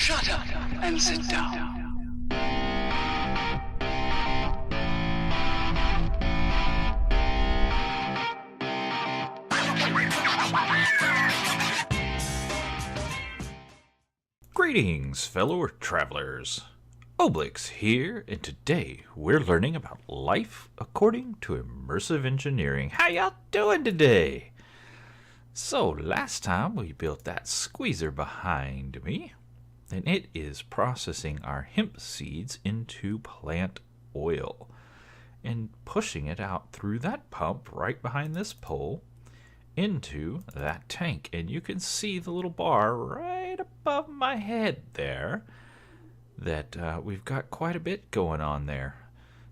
Shut up and sit down. Greetings, fellow travelers. Oblyx here, and today we're learning about life according to immersive engineering. How y'all doing today? So, last time we built that squeezer behind me, and it is processing our hemp seeds into plant oil and pushing it out through that pump right behind this pole into that tank. And you can see the little bar right above my head there that we've got quite a bit going on there.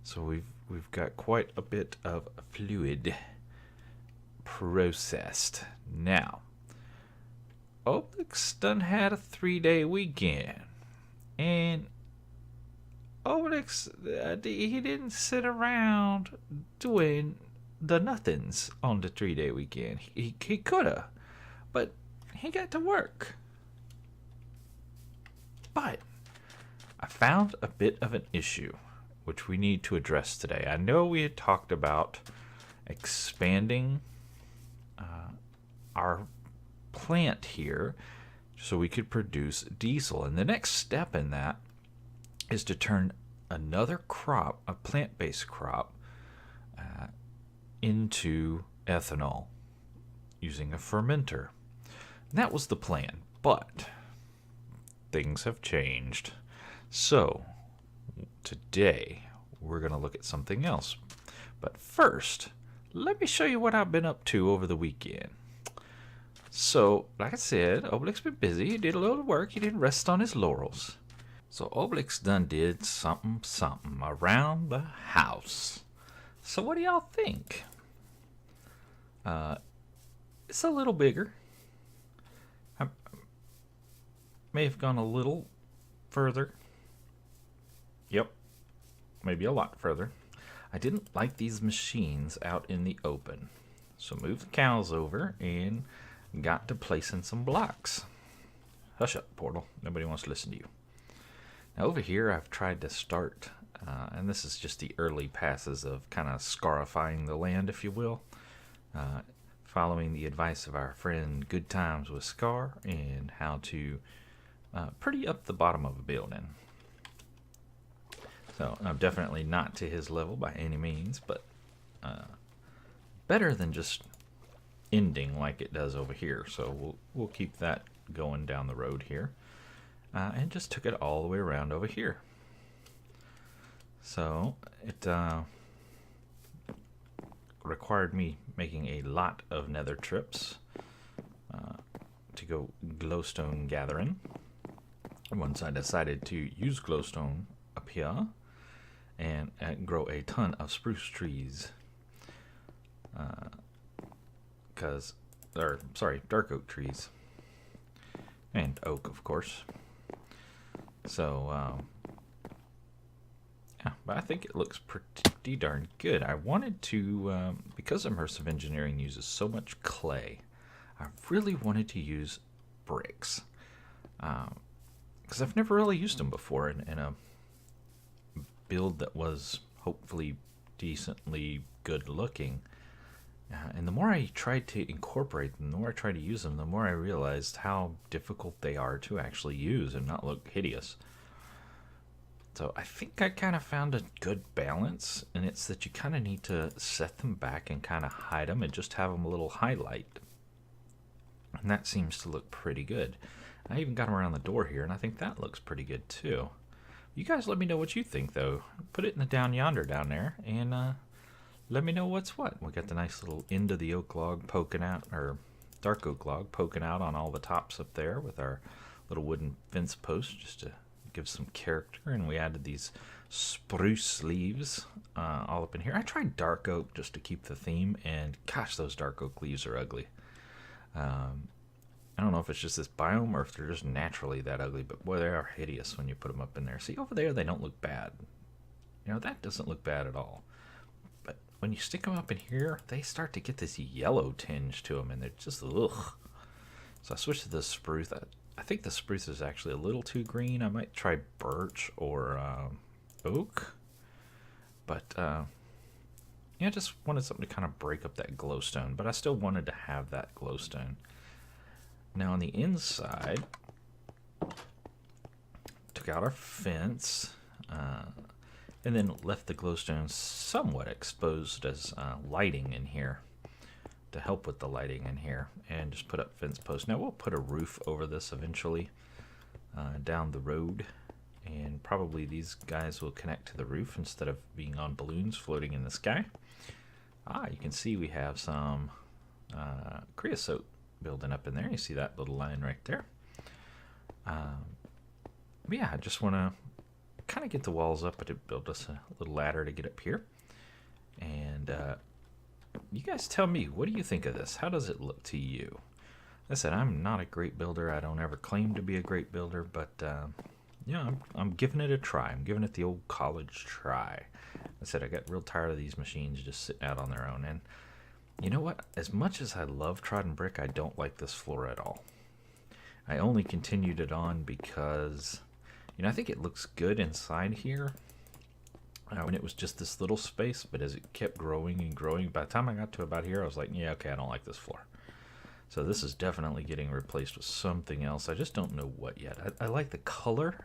So we've got quite a bit of fluid processed. Now, Oblyx done had a 3-day weekend, and Oblyx he didn't sit around doing the nothings on the 3-day weekend. He coulda, but he got to work. But I found a bit of an issue which we need to address today. I know we had talked about expanding our plant here so we could produce diesel, and the next step in that is to turn another crop, a plant-based crop, into ethanol using a fermenter. And that was the plan, but things have changed. So today we're going to look at something else. But first, let me show you what I've been up to over the weekend. So, like I said, Oblyx been busy. He did a little work. He didn't rest on his laurels. So Oblyx done did something around the house. So what do y'all think? It's a little bigger. I may have gone a little further. Yep, maybe a lot further. I didn't like these machines out in the open, so moved the cows over and got to placing some blocks. Hush up, Portal. Nobody wants to listen to you. Now over here I've tried to start, and this is just the early passes of kind of scarifying the land, if you will, following the advice of our friend Good Times with Scar, and how to pretty up the bottom of a building. So I'm definitely not to his level by any means, but better than just ending like it does over here. So we'll keep that going down the road here, and just took it all the way around over here. So it required me making a lot of nether trips to go glowstone gathering. Once I decided to use glowstone up here and grow a ton of spruce trees, dark oak trees, and oak, of course. So yeah, but I think it looks pretty darn good. I wanted to, because immersive engineering uses so much clay, I really wanted to use bricks, because I've never really used them before in a build that was hopefully decently good looking. And the more I tried to incorporate them, the more I tried to use them, the more I realized how difficult they are to actually use and not look hideous. So I think I kind of found a good balance, and it's that you kind of need to set them back and kind of hide them and just have them a little highlight. And that seems to look pretty good. I even got them around the door here, and I think that looks pretty good too. You guys let me know what you think, though. Put it in the down yonder down there, and let me know what's what. We got the nice little end of the oak log poking out, or dark oak log poking out on all the tops up there with our little wooden fence posts just to give some character. And we added these spruce leaves all up in here. I tried dark oak just to keep the theme, and gosh, those dark oak leaves are ugly. I don't know if it's just this biome or if they're just naturally that ugly, but boy, they are hideous when you put them up in there. See, over there, they don't look bad. You know, that doesn't look bad at all. But when you stick them up in here, they start to get this yellow tinge to them, and they're just ugh. So I switched to the spruce. I think the spruce is actually a little too green. I might try birch or oak. But yeah, I just wanted something to kind of break up that glowstone. But I still wanted to have that glowstone. Now on the inside, took out our fence and then left the glowstone somewhat exposed as lighting in here to help with the lighting in here, and just put up fence posts. Now we'll put a roof over this eventually down the road, and probably these guys will connect to the roof instead of being on balloons floating in the sky. You can see we have some creosote building up in there. You see that little line right there. But yeah, I just want to kind of get the walls up, but to build us a little ladder to get up here. And you guys tell me, what do you think of this? How does it look to you? I said, I'm not a great builder. I don't ever claim to be a great builder, but yeah, I'm giving it a try. I'm giving it the old college try. I said, I got real tired of these machines just sitting out on their own. And you know what? As much as I love trodden brick, I don't like this floor at all. I only continued it on because, you know, I think it looks good inside here when it was just this little space, but as it kept growing and growing, by the time I got to about here, I was like, yeah, okay, I don't like this floor. So this is definitely getting replaced with something else. I just don't know what yet. I like the color.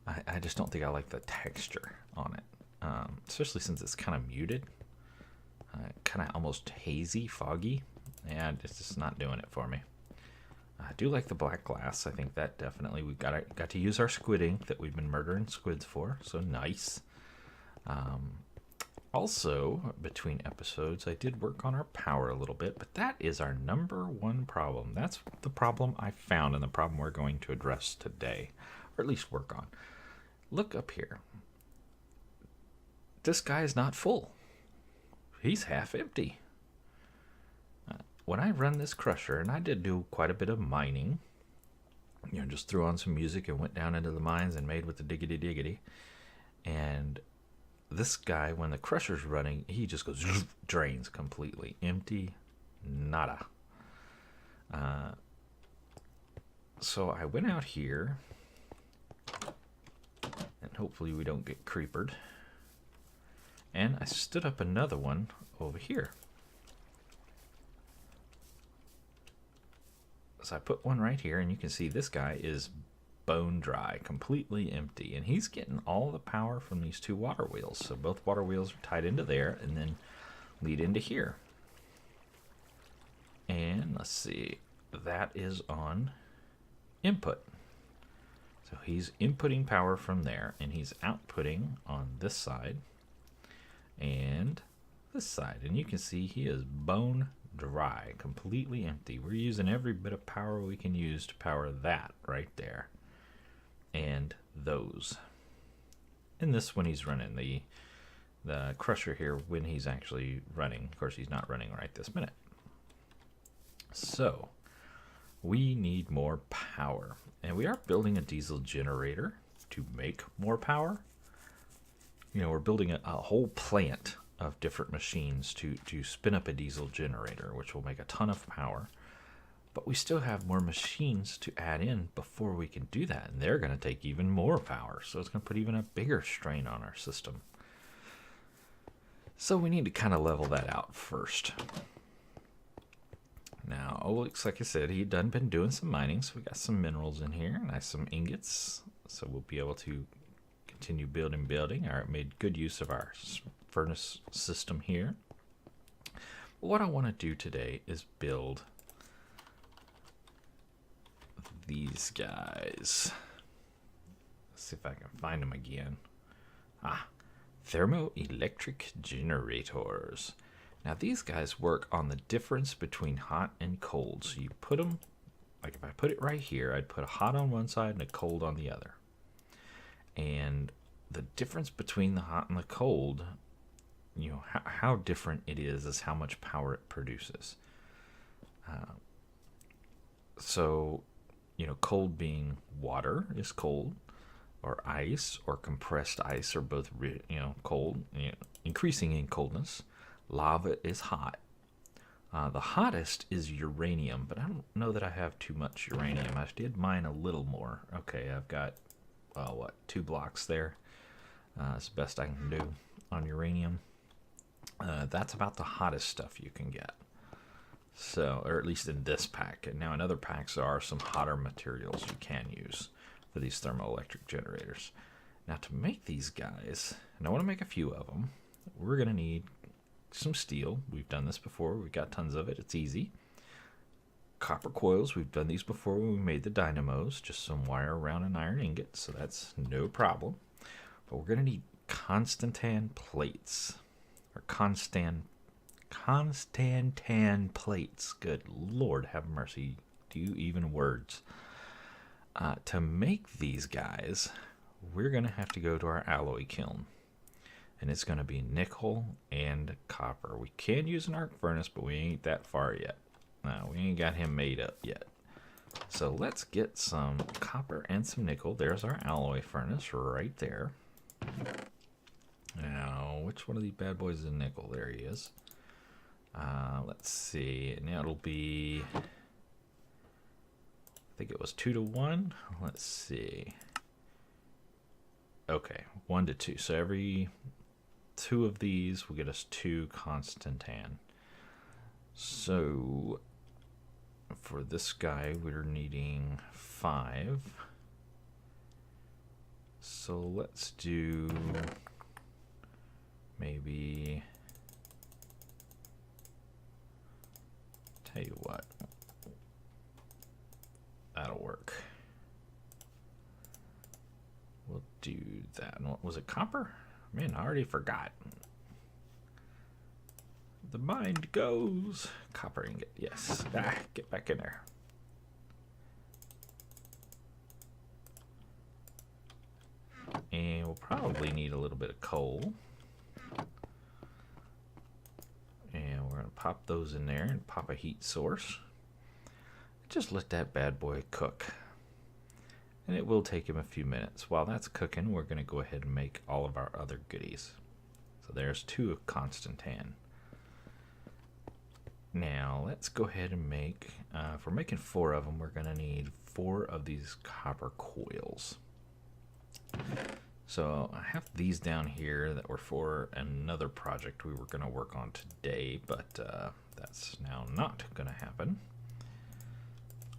I just don't think I like the texture on it, especially since it's kind of muted, kind of almost hazy, foggy, and it's just not doing it for me. I do like the black glass. I think that definitely, we got to use our squid ink that we've been murdering squids for, so nice. Also, between episodes, I did work on our power a little bit, but that is our #1 problem. That's the problem I found and the problem we're going to address today, or at least work on. Look up here. This guy is not full. He's half empty. When I run this crusher, and I did do quite a bit of mining, you know, just threw on some music and went down into the mines and made with the diggity diggity, and this guy, when the crusher's running, he just goes drains completely empty, nada. So I went out here, and hopefully we don't get creepered, and I stood up another one over here. So I put one right here, and you can see this guy is bone dry, completely empty, and he's getting all the power from these 2 water wheels. So both water wheels are tied into there and then lead into here. And let's see, that is on input. So he's inputting power from there, and he's outputting on this side and this side, and you can see he is bone dry, completely empty. We're using every bit of power we can use to power that right there, and those. And this when he's running the crusher here, when he's actually running. Of course, he's not running right this minute. So we need more power, and we are building a diesel generator to make more power. You know, we're building a whole plant of different machines to spin up a diesel generator, which will make a ton of power. But we still have more machines to add in before we can do that, and they're going to take even more power, so it's going to put even a bigger strain on our system. So we need to kind of level that out first. Now, Oblyx, like I said, he'd been doing some mining, so we got some minerals in here, and some ingots, so we'll be able to continue building. I made good use of our furnace system here. What I want to do today is build these guys. Let's see if I can find them again. Thermoelectric generators. Now these guys work on the difference between hot and cold. So you put them, like if I put it right here, I'd put a hot on one side and a cold on the other. And the difference between the hot and the cold, you know, how different it is how much power it produces. So, you know, cold being water is cold, or ice or compressed ice are both, you know, cold, you know, increasing in coldness. Lava is hot. The hottest is uranium, but I don't know that I have too much uranium. I did mine a little more. Okay, I've got, 2 blocks there. That's the best I can do on uranium. That's about the hottest stuff you can get. So, or at least in this pack. And now in other packs, there are some hotter materials you can use for these thermoelectric generators. Now to make these guys, and I want to make a few of them, we're going to need some steel. We've done this before. We've got tons of it. It's easy. Copper coils. We've done these before when we made the dynamos. Just some wire around an iron ingot, so that's no problem. But we're going to need Constantan plates. Or Constantan plates. Good Lord, have mercy. Do you even words? To make these guys, we're going to have to go to our alloy kiln. And it's going to be nickel and copper. We can use an arc furnace, but we ain't that far yet. No, we ain't got him made up yet. So let's get some copper and some nickel. There's our alloy furnace right there. Now, which one of these bad boys is nickel? There he is. Let's see. Now it'll be, I think it was 2 to 1. Let's see. Okay, 1 to 2. So every 2 of these will get us 2 Constantan. So for this guy, we're needing 5. So let's do maybe, tell you what, that'll work. We'll do that. What was it, copper? Man, I already forgot. The mind goes. Copper ingot, yes. Get back in there. And we'll probably need a little bit of coal. And we're going to pop those in there and pop a heat source. Just let that bad boy cook. And it will take him a few minutes. While that's cooking, we're going to go ahead and make all of our other goodies. So there's 2 of Constantan. Now, let's go ahead and make, if we're making 4 of them, we're going to need 4 of these copper coils. So I have these down here that were for another project we were going to work on today, but that's now not going to happen.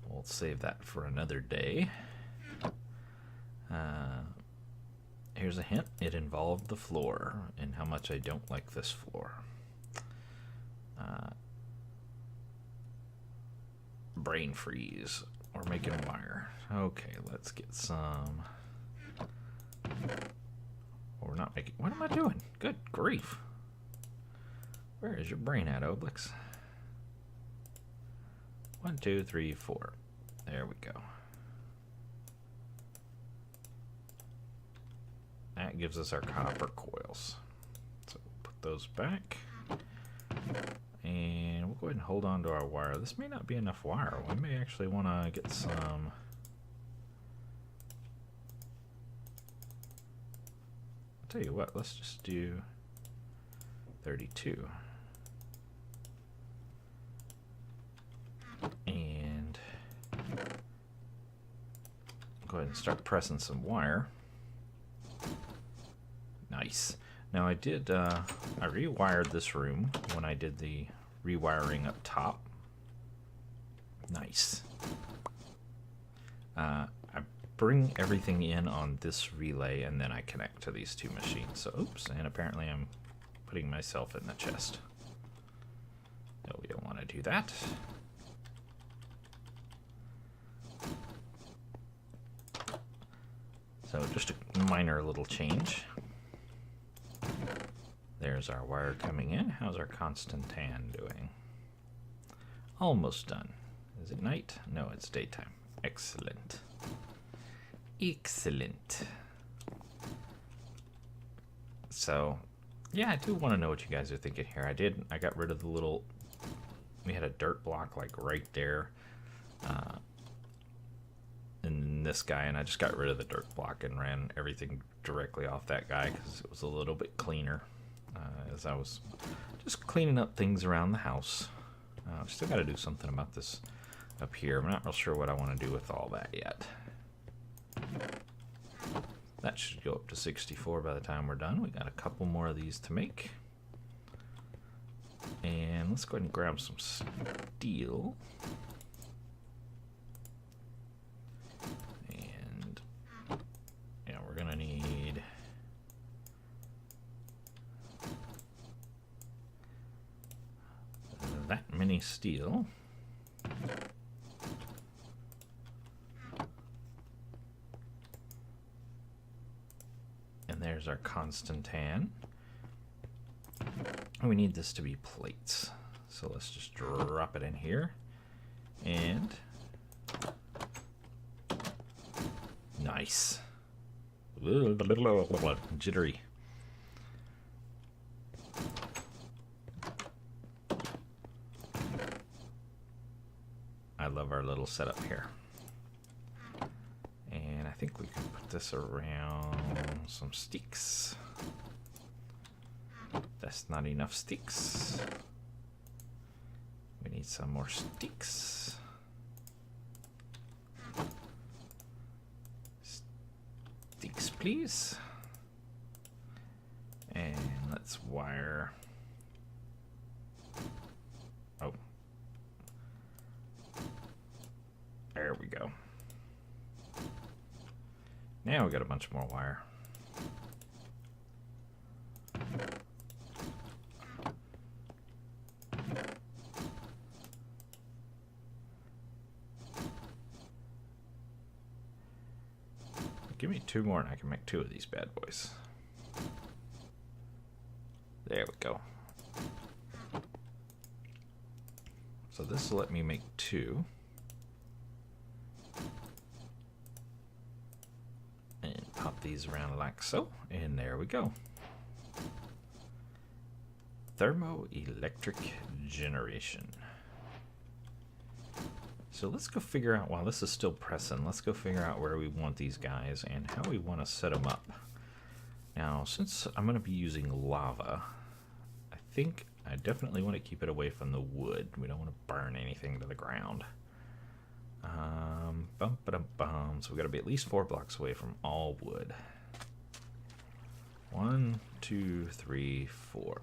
We'll save that for another day. Here's a hint. It involved the floor and how much I don't like this floor. Brain freeze. We're making wire. Okay, let's get some. We're not making. What am I doing? Good grief. Where is your brain at, Oblyx? 1, 2, 3, 4. There we go. That gives us our copper coils. So we'll put those back. And we'll go ahead and hold on to our wire. This may not be enough wire. We may actually want to get some. I'll tell you what, let's just do 32. And go ahead and start pressing some wire. Nice. Now I did, I rewired this room when I did the rewiring up top. Nice. I bring everything in on this relay and then I connect to these 2 machines. So, oops, and apparently I'm putting myself in the chest. No, we don't want to do that. So just a minor little change. There's our wire coming in. How's our Constantan doing? Almost done. Is it night? No, it's daytime. Excellent. Excellent. So, yeah, I do want to know what you guys are thinking here. I got rid of the little, we had a dirt block like right there. And this guy, and I just got rid of the dirt block and ran everything directly off that guy because it was a little bit cleaner as I was just cleaning up things around the house. I've still got to do something about this up here. I'm not real sure what I want to do with all that yet. That should go up to 64 by the time we're done. We got a couple more of these to make. And let's go ahead and grab some steel. And yeah, we're gonna need that many steel. And there's our Constantan. We need this to be plates. So let's just drop it in here. And nice. Jittery. I love our little setup here. And I think we can put this around some sticks. That's not enough sticks. We need some more sticks. Sticks, please. And let's wire. Oh. There we go. Now we got a bunch more wire. Give me two more and I can make two of these bad boys. There we go. So this will let me make two. And pop these around like so. And there we go. Thermoelectric generation. So let's go figure out, while this is still pressing, let's go figure out where we want these guys and how we want to set them up. Now, since I'm going to be using lava, I think I definitely want to keep it away from the wood. We don't want to burn anything to the ground. So we got to be at least 4 blocks away from all wood. 1, 2, 3, 4.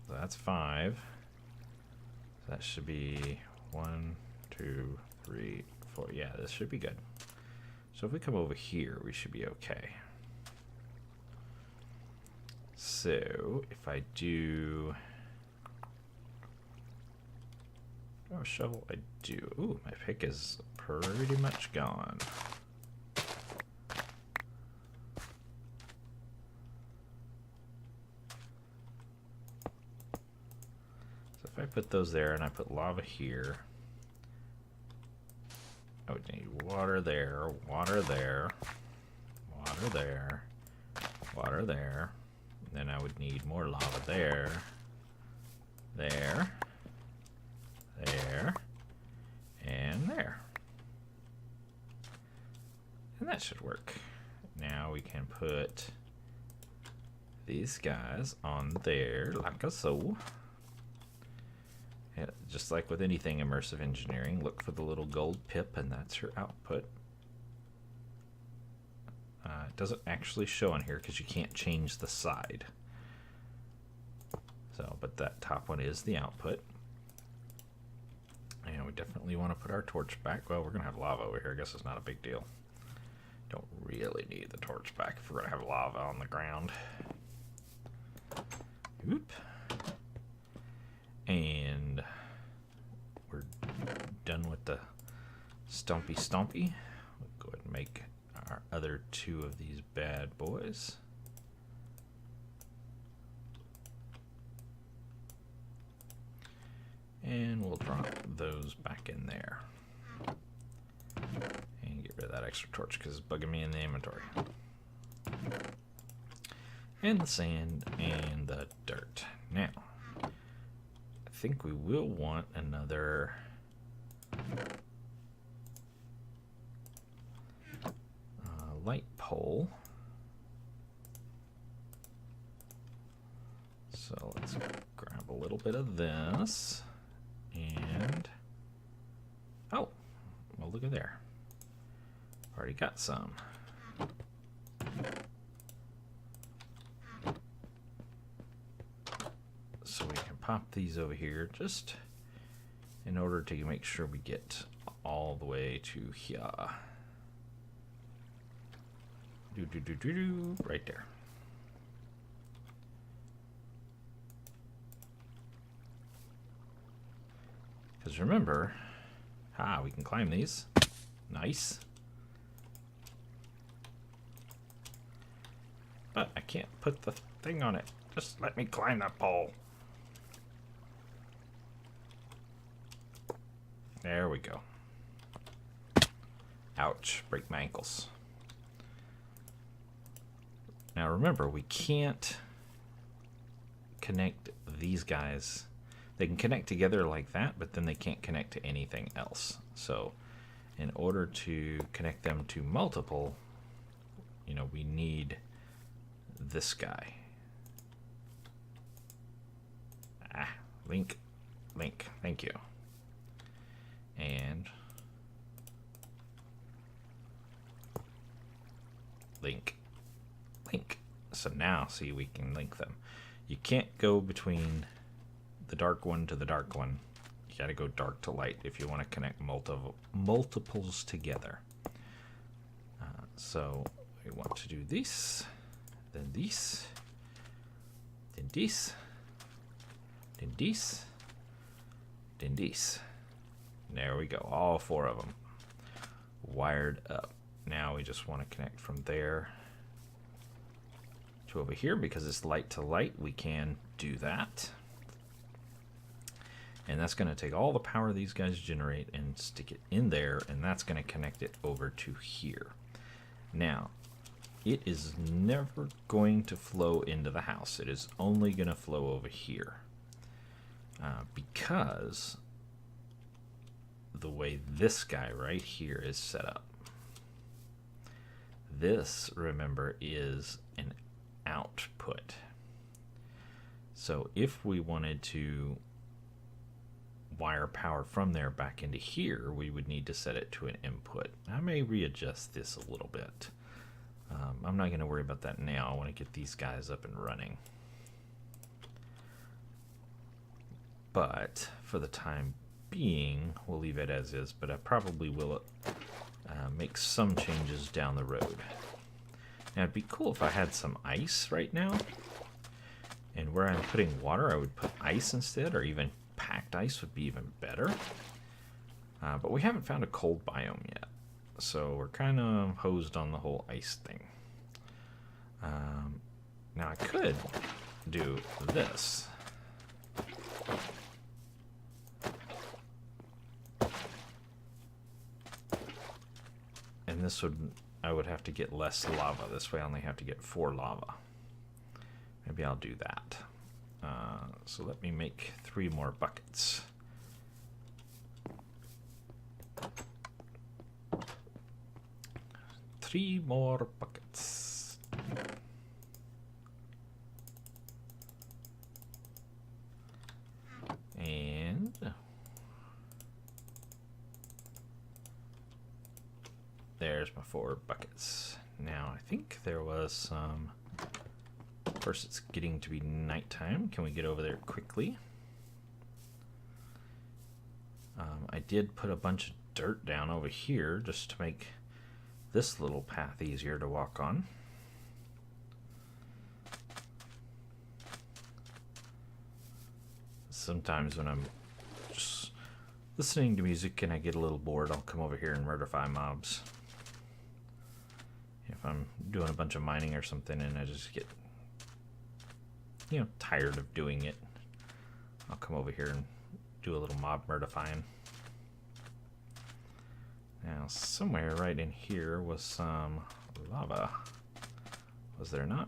So that's 5. So that should be 1, 2, 3, 4. Yeah, this should be good. So if we come over here, we should be okay. So if I do a shovel, I do. Ooh, my pick is pretty much gone. So if I put those there and I put lava here, I would need water there, water there, water there, water there. Then I would need more lava there, there, there, and there. And that should work. Now we can put these guys on there like so. Yeah, just like with anything immersive engineering, look for the little gold pip and that's your output. It doesn't actually show on here because you can't change the side. So, but that top one is the output. And we definitely want to put our torch back. Well, we're going to have lava over here. I guess it's not a big deal. Don't really need the torch back if we're going to have lava on the ground. Oop. And we're done with the stompy. We'll go ahead and make our other 2 of these bad boys. And we'll drop those back in there. And get rid of that extra torch because it's bugging me in the inventory. And the sand and the dirt. Now, I think we will want another light pole. So let's grab a little bit of this and look at there. Already got some. So we can pop these over here just in order to make sure we get all the way to here. Right there. Because remember, we can climb these. Nice. But I can't put the thing on it. Just let me climb that pole. There we go. Ouch, break my ankles. Now remember, we can't connect these guys. They can connect together like that, but then they can't connect to anything else. So in order to connect them to multiple, you know, we need this guy. Link, thank you. And link. So now, see, we can link them. You can't go between the dark one to the dark one. You got to go dark to light if you want to connect multiples together. So we want to do this, then this, then this, then this, then this. There we go, all 4 of them wired up. Now we just want to connect from there to over here. Because it's light to light, we can do that. And that's going to take all the power these guys generate and stick it in there, and that's going to connect it over to here. Now, it is never going to flow into the house. It is only going to flow over here. Because the way this guy right here is set up. This, remember, is an output. So if we wanted to wire power from there back into here, we would need to set it to an input. I may readjust this a little bit. I'm not going to worry about that now. I want to get these guys up and running. But for the time being, we'll leave it as is, but I probably will make some changes down the road. Now it'd be cool if I had some ice right now, and where I'm putting water I would put ice instead, or even packed ice would be even better. But we haven't found a cold biome yet, so we're kind of hosed on the whole ice thing. Now I could do this. And this would, I would have to get less lava. This way I only have to get 4 lava. Maybe I'll do that. So let me make 3 more buckets. Three more buckets. And there's my 4 buckets. Now I think there was some. Of course, it's getting to be nighttime. Can we get over there quickly? I did put a bunch of dirt down over here just to make this little path easier to walk on. Sometimes when I'm just listening to music and I get a little bored, I'll come over here and murderify mobs. If I'm doing a bunch of mining or something and I just get, you know, tired of doing it, I'll come over here and do a little mob murderifying. Now, somewhere right in here was some lava. Was there not?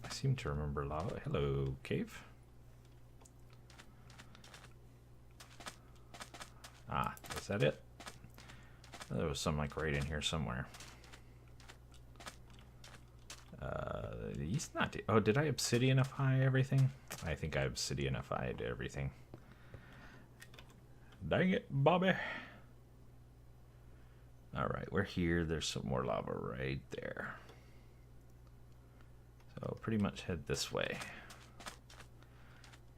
I seem to remember lava. Hello, cave. Ah, is that it? There was some like right in here somewhere. He's not. Oh, did I obsidianify everything? I think I obsidianified everything. Dang it, Bobby. Alright, we're here. There's some more lava right there. So pretty much head this way.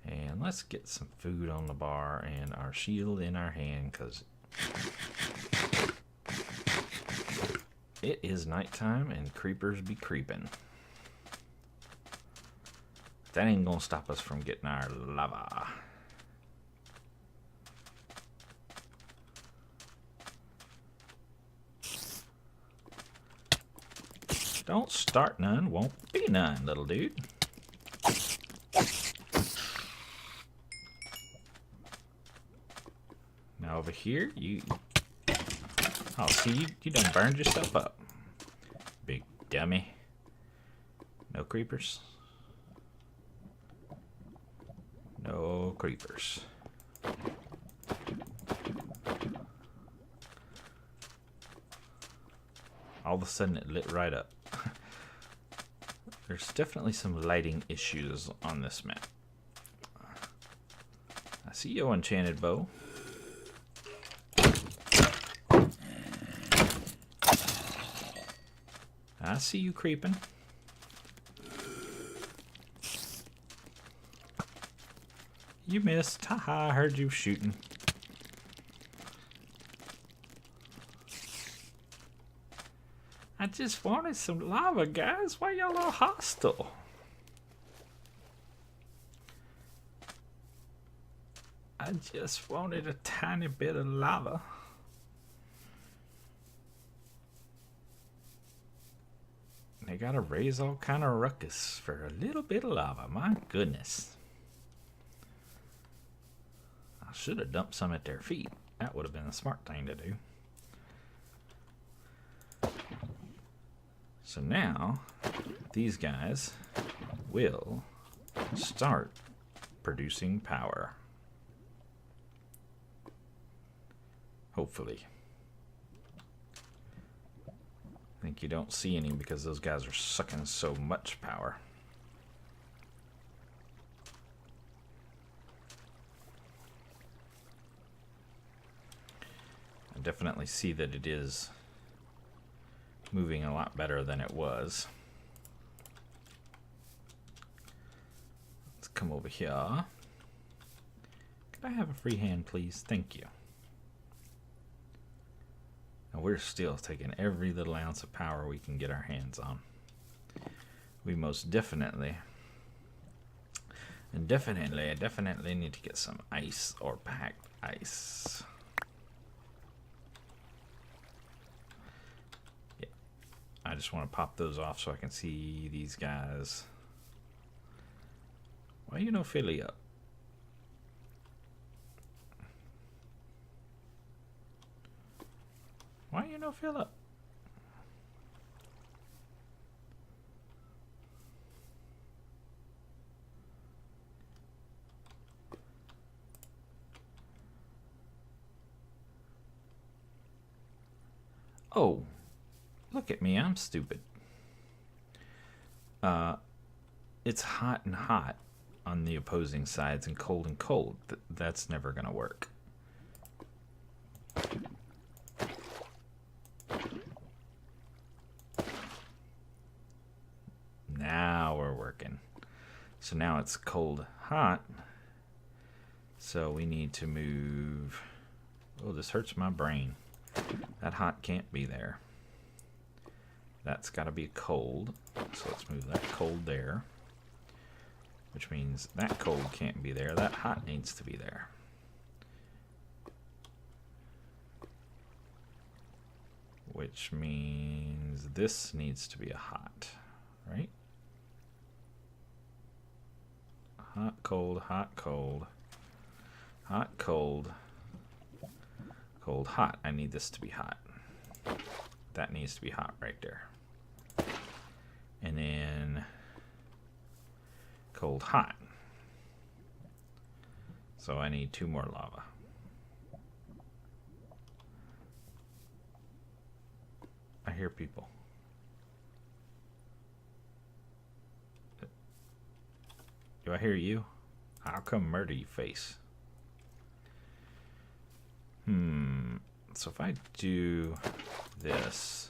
And let's get some food on the bar and our shield in our hand, because it is nighttime and creepers be creeping. That ain't gonna stop us from getting our lava. Don't start none, won't be none, little dude. Now over here, oh, see, you done burned yourself up. Big dummy. No creepers. No creepers. All of a sudden it lit right up. There's definitely some lighting issues on this map. I see you, enchanted bow. I see you creeping. You missed. Haha, I heard you shooting. I just wanted some lava, guys. Why y'all all hostile? I just wanted a tiny bit of lava. They gotta raise all kind of ruckus for a little bit of lava. My goodness. I should have dumped some at their feet. That would have been a smart thing to do. So now, these guys will start producing power. Hopefully. I think you don't see any because those guys are sucking so much power. I definitely see that it is moving a lot better than it was. Let's come over here. Could I have a free hand, please? Thank you. Now we're still taking every little ounce of power we can get our hands on. We most definitely definitely need to get some ice or packed ice. I just want to pop those off so I can see these guys. Why you no Philly up? Why you no fill up? Oh. Look at me, I'm stupid. It's hot and hot on the opposing sides and cold. That's never gonna work. Now we're working. So now it's cold, hot. So we need to move. Oh, this hurts my brain. That hot can't be there. That's got to be cold, so let's move that cold there, which means that cold can't be there. That hot needs to be there. Which means this needs to be a hot, right? Hot, cold, hot, cold, hot, cold, cold, hot. I need this to be hot. That needs to be hot right there. And then cold, hot. So I need 2 more lava. I hear people. Do I hear you? I'll come murder you, face. So if I do this,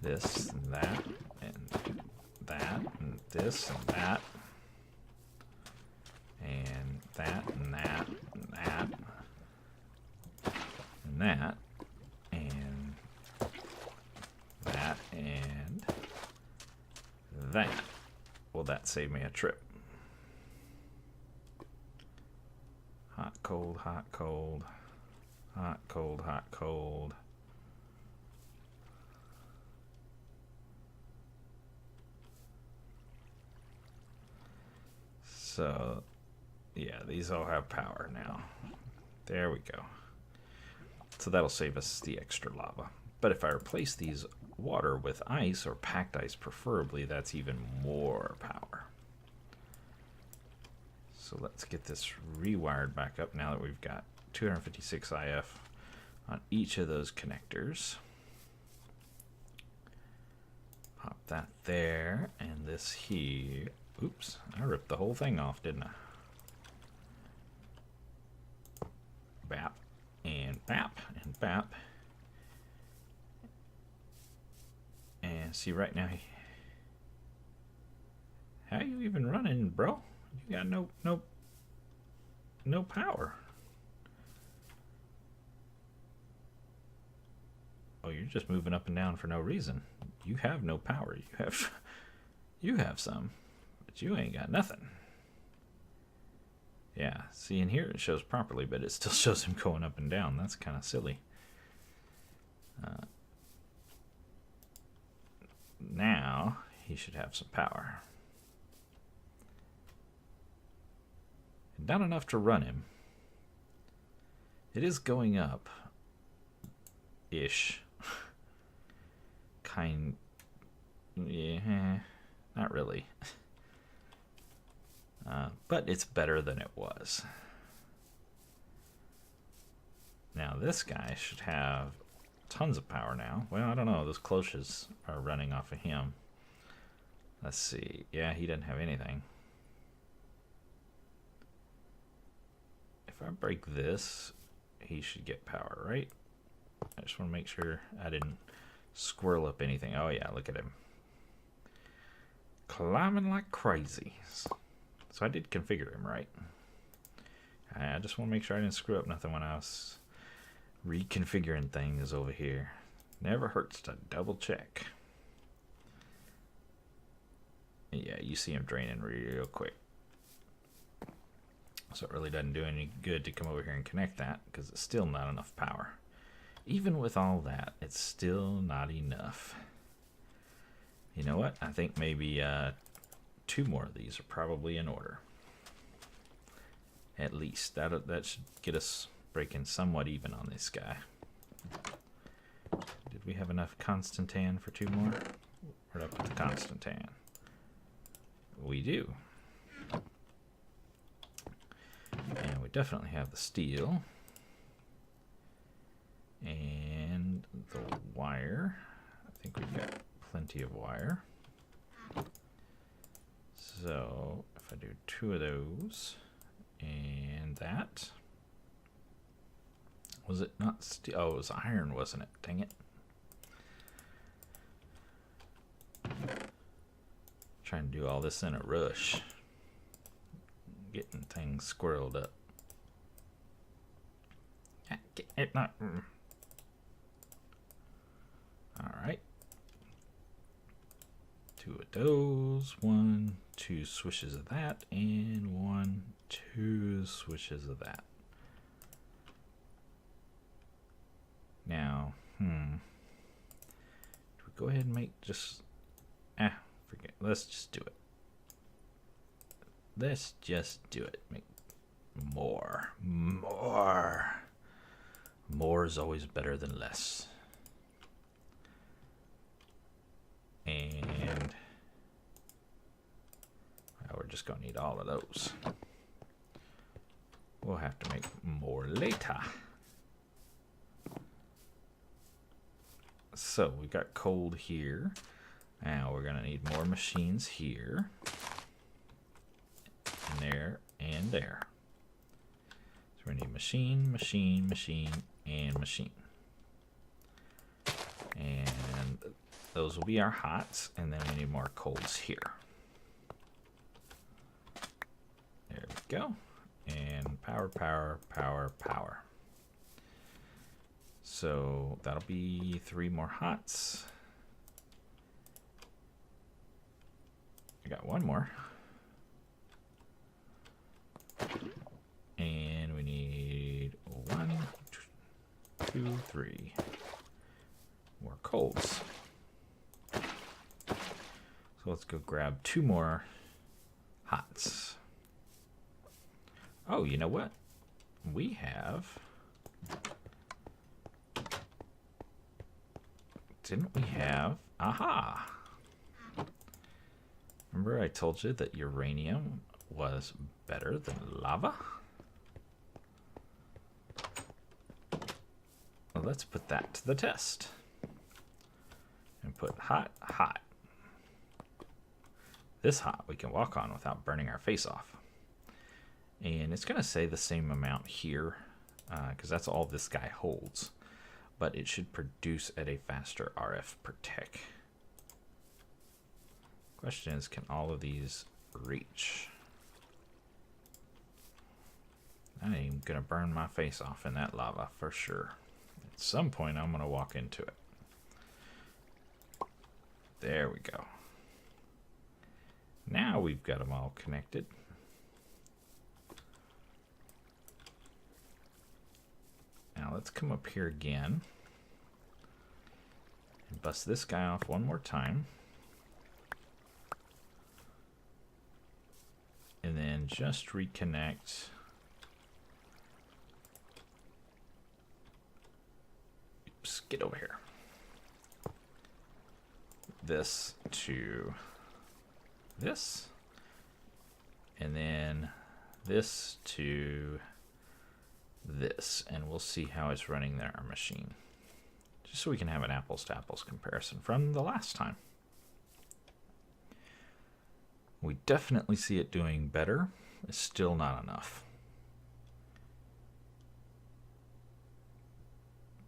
this and that, and that, and this and that, and that, and that, and that, and that, and that, and that. Well, that saved me a trip. Hot, cold, hot, cold, hot, cold, hot, cold. So, yeah, these all have power now. There we go. So that'll save us the extra lava. But if I replace these water with ice, or packed ice preferably, that's even more power. So let's get this rewired back up now that we've got 256 IF on each of those connectors. Pop that there, and this here. Oops, I ripped the whole thing off, didn't I? Bap, and bap, and bap. And see right now, how you even running, bro? You got no power. Oh, you're just moving up and down for no reason. You have no power. You have some, but you ain't got nothing. Yeah, see in here it shows properly, but it still shows him going up and down. That's kind of silly. Now he should have some power. Not enough to run him. It is going up ish. Yeah, not really. But it's better than it was. Now this guy should have tons of power now. Well, I don't know. Those cloches are running off of him. Let's see. Yeah, he doesn't have anything. If I break this, he should get power, right? I just want to make sure I didn't squirrel up anything. Oh yeah, look at him. Climbing like crazy. So I did configure him right. I just want to make sure I didn't screw up nothing when I was reconfiguring things over here. Never hurts to double check. Yeah, you see him draining real quick. So it really doesn't do any good to come over here and connect that, because it's still not enough power. Even with all that, it's still not enough. You know what? I think maybe 2 more of these are probably in order. At least. That should get us breaking somewhat even on this guy. Did we have enough Constantan for 2 more? Where'd I put the Constantan? We do. And we definitely have the steel. And the wire. I think we've got plenty of wire. So if I do 2 of those and that. Was it not steel? Oh, it was iron, wasn't it? Dang it. Trying to do all this in a rush. Getting things squirreled up. It not. Alright. 2 of those. 1, 2 swishes of that. And 1, 2 swishes of that. Now, do we go ahead and make just. Forget. Let's just do it. Let's just do it. Make more. More. More is always better than less. And we're just going to need all of those. We'll have to make more later. So we've got cold here. Now we're going to need more machines here. And there and there. So we need machine, machine, machine, and machine. And those will be our hots, and then we need more colds here. There we go. And power, power, power, power. So that'll be 3 more hots. I got 1 more. And we need 1, 2, 3 more colds. So let's go grab 2 more hots. Oh, you know what? We have... Didn't we have... Aha! Remember I told you that uranium was better than lava? Well, let's put that to the test. And put hot, hot. This hot we can walk on without burning our face off. And it's going to say the same amount here, because that's all this guy holds. But it should produce at a faster RF per tick. Question is, can all of these reach? I am going to burn my face off in that lava for sure. At some point I'm going to walk into it. There we go. Now we've got them all connected. Now let's come up here again and bust this guy off one more time. And then just reconnect get over here. This to this. And then this to this. And we'll see how it's running in our machine. Just so we can have an apples to apples comparison from the last time. We definitely see it doing better. It's still not enough.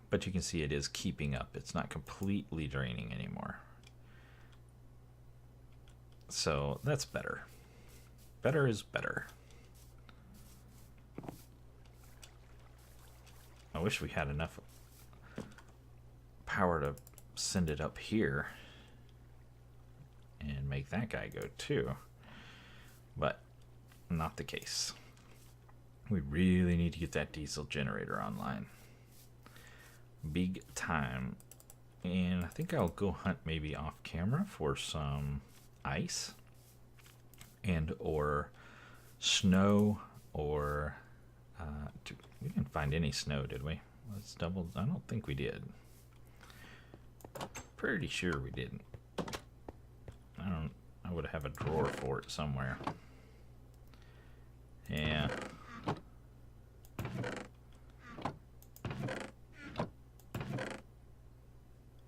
But you can see it is keeping up. It's not completely draining anymore. So that's better. Better is better. I wish we had enough power to send it up here and make that guy go too. But not the case. We really need to get that diesel generator online. Big time. And I think I'll go hunt maybe off camera for some ice and or snow, or we didn't find any snow, did we? Let's double. I don't think we did. Pretty sure we didn't. I would have a drawer for it somewhere. Yeah.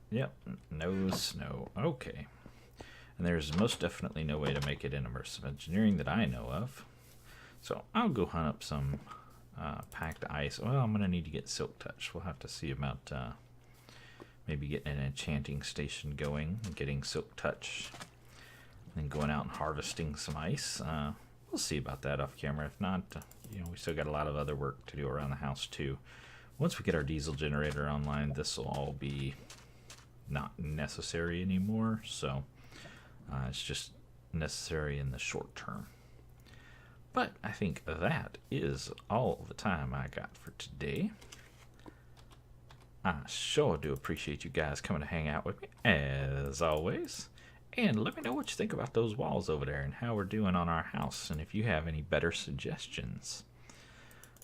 Yep, no snow. Okay. And there's most definitely no way to make it in Immersive Engineering that I know of. So I'll go hunt up some packed ice. Well, I'm going to need to get Silk Touch. We'll have to see about maybe getting an enchanting station going and getting Silk Touch. And going out and harvesting some ice. We'll see about that off camera. If not, we still got a lot of other work to do around the house too. Once we get our diesel generator online, this will all be not necessary anymore. So it's just necessary in the short term. But I think that is all the time I got for today. I sure do appreciate you guys coming to hang out with me, as always. And let me know what you think about those walls over there and how we're doing on our house, and if you have any better suggestions.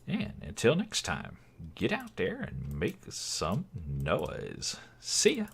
And until next time, get out there and make some noise. See ya!